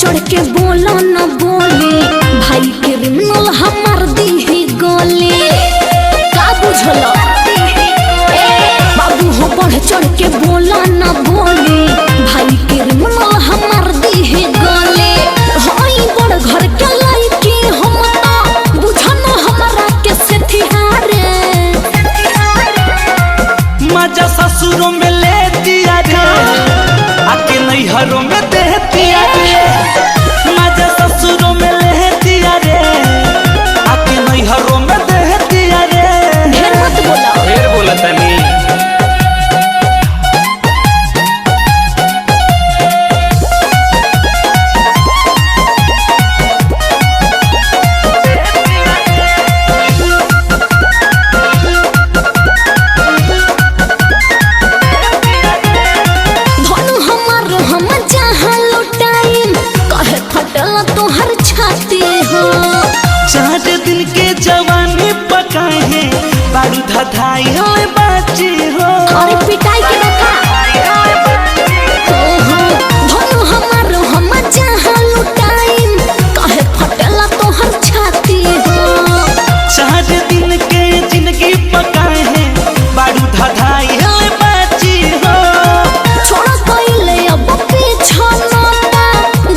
चढ़ के बोला न बोले भाई क्रिमिनल हमार दी गोले का बुझल बाबू हो बढ़ चढ़ के बोला न बोले भाई क्रिमिनल हमार दी गोले हई बड़ घर के लड़की हम तो बुझन हमारा के सेठिहारे मजा ससुरों में ले दिया रे आके नैहरों में दे दिया रे मजा ससुरों में ले दिया रे आके नैहरों में दे दिया रे ढेर मत बोला ढेर बोला तनी दिन के जवानी पकाए हैं बारू धधाई हो बाची हो अरे पिटाई के बता धनु हमारो हम जहां लुटाई कहे फटला तो हर छाती हो चार दिन के जिंदगी पकाए हैं बारू धधाई हो बाची हो छोड़ कइले अब पीछा नता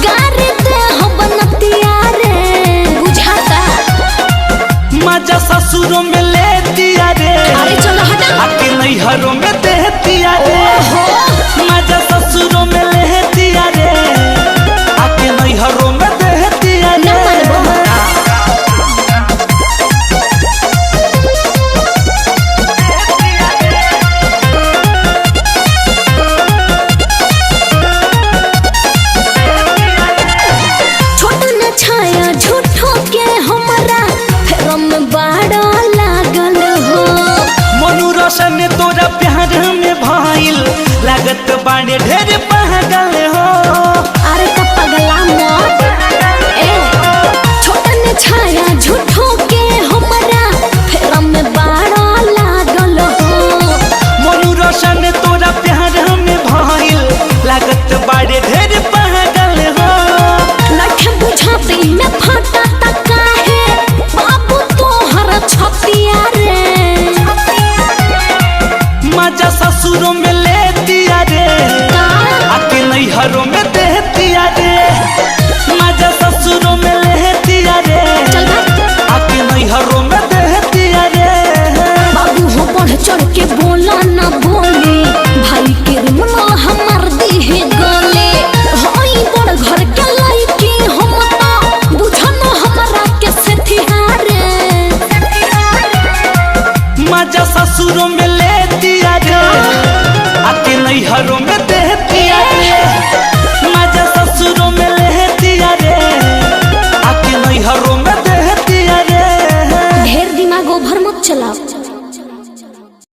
गारे दे हम बनतिया रे बुझाता मजा ससुरों में ले दिया रे अरे चलो हटा आके नैहरों में दे दिया रे मजा ससुरों में ले दिया रे आके नैहरों में दे दिया रे छोटा न छाया झूठो के हमरा फेरम बाड़ा लागल हो मनु रोशन तोरा प्यार में भाईल लागत बाड़े ढेर पागल हो अरे का पगला मत ए छोटा न छाया झूठो के हमरा फेरम बाड़ा लागल हो मनु रोशन तोरा प्यार में भाईल लागत बाड़े ढेर पागल हो लठ बुझाती में फटा तका है बाबू तोहर छतिया रे मजा ससुरों में